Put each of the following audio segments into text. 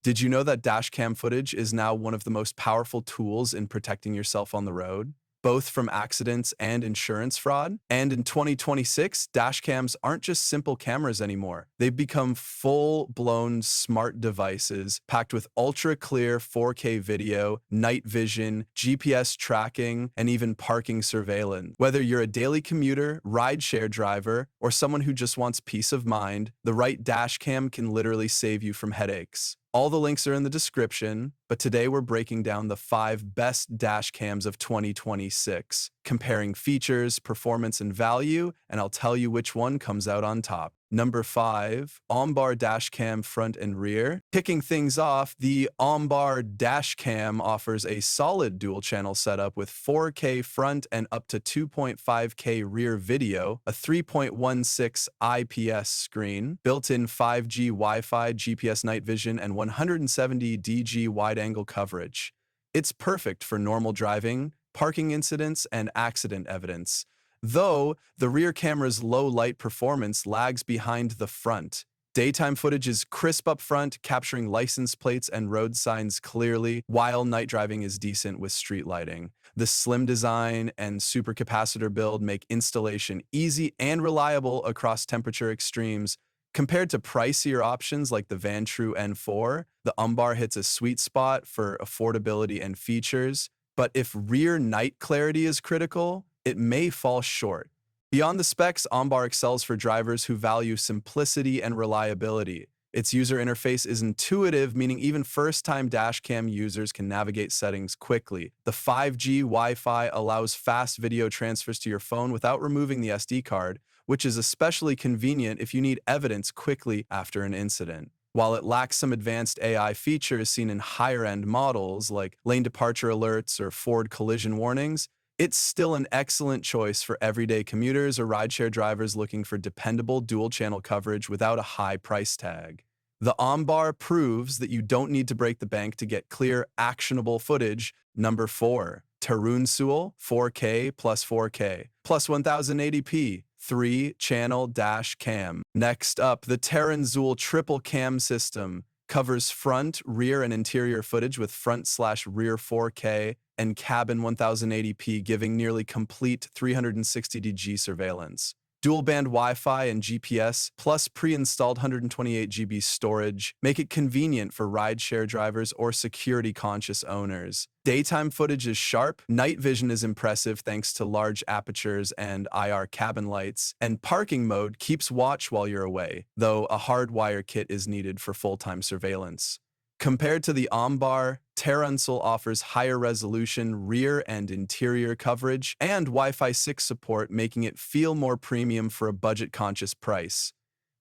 Did you know that dashcam footage is now one of the most powerful tools in protecting yourself on the road, both from accidents and insurance fraud? And in 2026, dashcams aren't just simple cameras anymore. They've become full-blown smart devices packed with ultra-clear 4K video, night vision, GPS tracking, and even parking surveillance. Whether you're a daily commuter, rideshare driver, or someone who just wants peace of mind, the right dashcam can literally save you from headaches. All the links are in the description, but today we're breaking down the 5 best dash cams of 2026, comparing features, performance, and value, and I'll tell you which one comes out on top. Number 5, Ombar Dashcam Front and Rear. Kicking things off, the Ombar Dashcam offers a solid dual-channel setup with 4K front and up to 2.5K rear video, a 3.16 IPS screen, built-in 5G Wi-Fi, GPS night vision, and 170 DG wide-angle coverage. It's perfect for normal driving, parking incidents, and accident evidence. Though the rear camera's low light performance lags behind the front. Daytime footage is crisp up front, capturing license plates and road signs clearly, while night driving is decent with street lighting. The slim design and supercapacitor build make installation easy and reliable across temperature extremes. Compared to pricier options like the Vementint N4, the Ombar hits a sweet spot for affordability and features, but if rear night clarity is critical, it may fall short. Beyond the specs, Ombar excels for drivers who value simplicity and reliability. Its user interface is intuitive, meaning even first-time dashcam users can navigate settings quickly. The 5G Wi-Fi allows fast video transfers to your phone without removing the SD card, which is especially convenient if you need evidence quickly after an incident. While it lacks some advanced AI features seen in higher-end models like lane departure alerts or forward collision warnings, it's still an excellent choice for everyday commuters or rideshare drivers looking for dependable dual-channel coverage without a high price tag. The Ombar proves that you don't need to break the bank to get clear, actionable footage. Number 4, TERUNSOUl 4K plus 4K plus 1080p 3-channel dash cam. Next up, the Terranzul triple cam system covers front, rear, and interior footage with front/rear 4K and cabin 1080p, giving nearly complete 360° surveillance. Dual-band Wi-Fi and GPS, plus pre-installed 128 GB storage, make it convenient for rideshare drivers or security-conscious owners. Daytime footage is sharp, night vision is impressive thanks to large apertures and IR cabin lights, and parking mode keeps watch while you're away, though a hardwire kit is needed for full-time surveillance. Compared to the Ombar, Terranzul offers higher resolution rear and interior coverage and Wi-Fi 6 support, making it feel more premium for a budget-conscious price.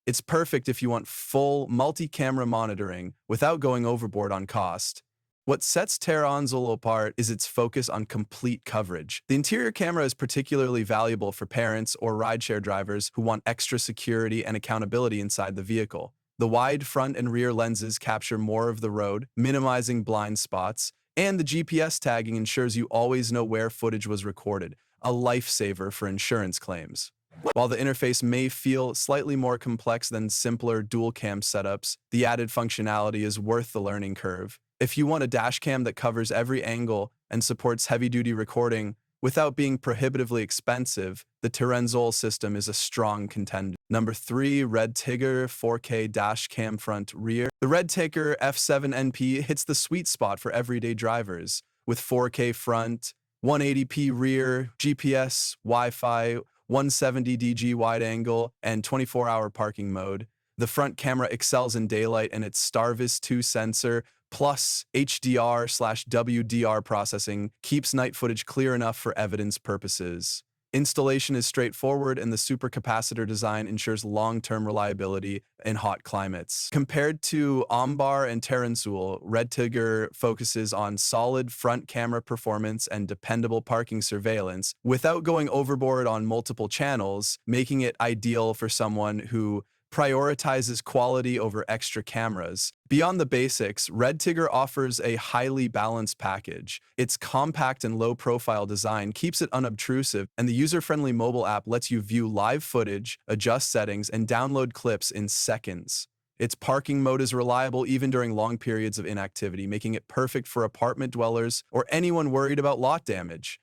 It's perfect if you want full multi-camera monitoring without going overboard on cost. What sets Terranzul apart is its focus on complete coverage. The interior camera is particularly valuable for parents or rideshare drivers who want extra security and accountability inside the vehicle. The wide front and rear lenses capture more of the road, minimizing blind spots, and the GPS tagging ensures you always know where footage was recorded, a lifesaver for insurance claims. While the interface may feel slightly more complex than simpler dual-cam setups, the added functionality is worth the learning curve. If you want a dashcam that covers every angle and supports heavy-duty recording without being prohibitively expensive, the Terranzul system is a strong contender. Number 3, REDTIGER 4K Dashcam Front Rear. The REDTIGER F7NP hits the sweet spot for everyday drivers. With 4K front, 180p rear, GPS, Wi-Fi, 170 DG wide angle, and 24-hour parking mode, the front camera excels in daylight, and its Starvis 2 sensor plus HDR/WDR processing keeps night footage clear enough for evidence purposes. Installation is straightforward, and the supercapacitor design ensures long-term reliability in hot climates. Compared to Ombar and Terranzul, REDTIGER focuses on solid front camera performance and dependable parking surveillance without going overboard on multiple channels, making it ideal for someone who prioritizes quality over extra cameras. Beyond the basics, REDTIGER offers a highly balanced package. Its compact and low-profile design keeps it unobtrusive, and the user-friendly mobile app lets you view live footage, adjust settings, and download clips in seconds. Its parking mode is reliable even during long periods of inactivity, making it perfect for apartment dwellers or anyone worried about lot damage.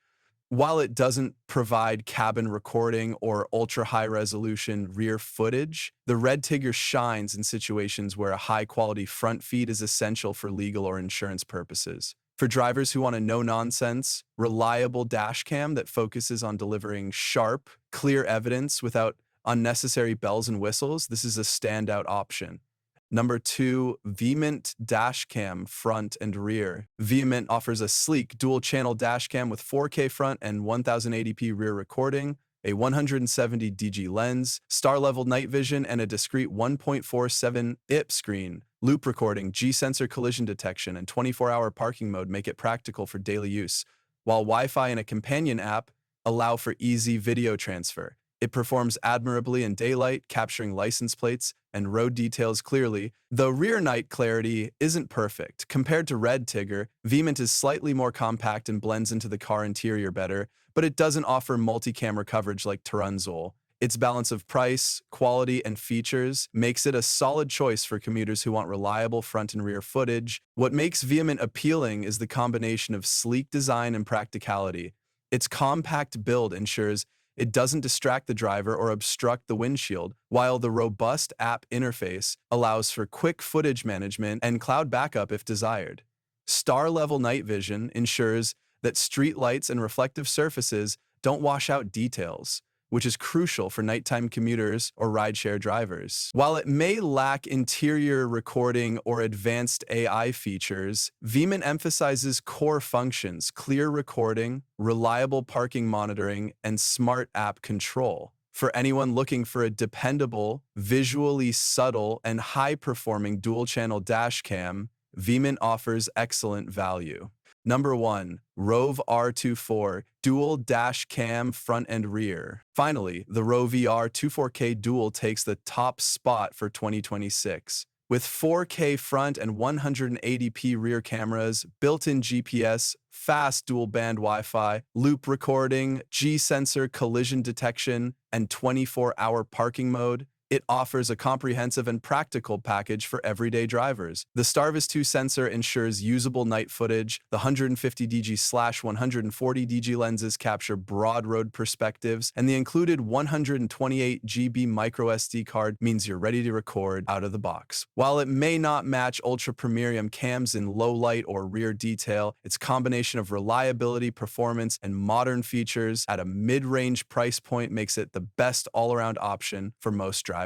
While it doesn't provide cabin recording or ultra-high-resolution rear footage, the REDTIGER shines in situations where a high-quality front feed is essential for legal or insurance purposes. For drivers who want a no-nonsense, reliable dashcam that focuses on delivering sharp, clear evidence without unnecessary bells and whistles, this is a standout option. Number 2, Veement Dashcam Front and Rear. Veement offers a sleek dual-channel dashcam with 4K front and 1080p rear recording, a 170 DG lens, star-level night vision, and a discrete 1.47 IP screen. Loop recording, G-sensor collision detection, and 24-hour parking mode make it practical for daily use, while Wi-Fi and a companion app allow for easy video transfer. It performs admirably in daylight, capturing license plates and road details clearly. Though rear night clarity isn't perfect, compared to REDTIGER, Veement is slightly more compact and blends into the car interior better, but it doesn't offer multi-camera coverage like TERUNSOUl. Its balance of price, quality, and features makes it a solid choice for commuters who want reliable front and rear footage. What makes Veement appealing is the combination of sleek design and practicality. Its compact build ensures it doesn't distract the driver or obstruct the windshield, while the robust app interface allows for quick footage management and cloud backup if desired. Star-level night vision ensures that street lights and reflective surfaces don't wash out details, which is crucial for nighttime commuters or rideshare drivers. While it may lack interior recording or advanced AI features, Veement emphasizes core functions: clear recording, reliable parking monitoring, and smart app control. For anyone looking for a dependable, visually subtle, and high-performing dual-channel dashcam, Veement offers excellent value. Number 1, Rove R2-4 Dual Dash Cam Front and Rear. Finally, the Rove R2-4K Dual takes the top spot for 2026. With 4K front and 180p rear cameras, built-in GPS, fast dual-band Wi-Fi, loop recording, G-sensor collision detection, and 24-hour parking mode, it offers a comprehensive and practical package for everyday drivers. The Starvis 2 sensor ensures usable night footage, the 150DG/140 DG lenses capture broad road perspectives, and the included 128GB microSD card means you're ready to record out of the box. While it may not match ultra-premium cams in low light or rear detail, its combination of reliability, performance, and modern features at a mid-range price point makes it the best all-around option for most drivers.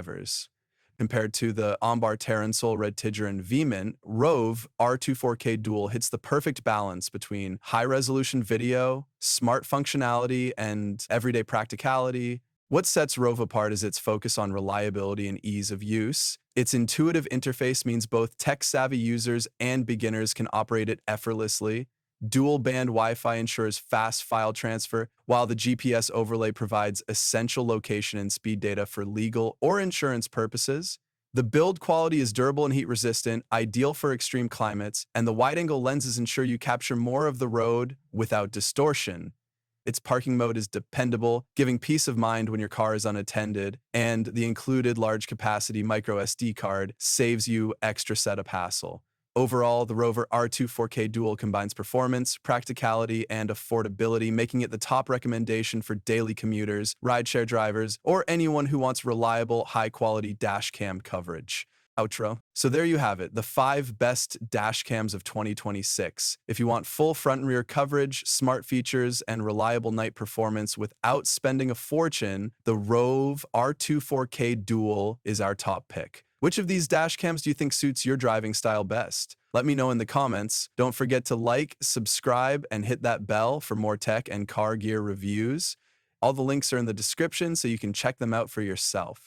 Compared to the Ombar, TERUNSOUl, REDTIGER, and Veement, Rove R2-4K Dual hits the perfect balance between high-resolution video, smart functionality, and everyday practicality. What sets Rove apart is its focus on reliability and ease of use. Its intuitive interface means both tech-savvy users and beginners can operate it effortlessly. Dual-band Wi-Fi ensures fast file transfer, while the GPS overlay provides essential location and speed data for legal or insurance purposes. The build quality is durable and heat-resistant, ideal for extreme climates, and the wide-angle lenses ensure you capture more of the road without distortion. Its parking mode is dependable, giving peace of mind when your car is unattended, and the included large-capacity microSD card saves you extra setup hassle. Overall, the Rove R2-4K Dual combines performance, practicality, and affordability, making it the top recommendation for daily commuters, rideshare drivers, or anyone who wants reliable, high-quality dashcam coverage. Outro. So there you have it, the 5 best dashcams of 2026. If you want full front and rear coverage, smart features, and reliable night performance without spending a fortune, the Rove R2-4K Dual is our top pick. Which of these dash cams do you think suits your driving style best? Let me know in the comments. Don't forget to like, subscribe, and hit that bell for more tech and car gear reviews. All the links are in the description so you can check them out for yourself.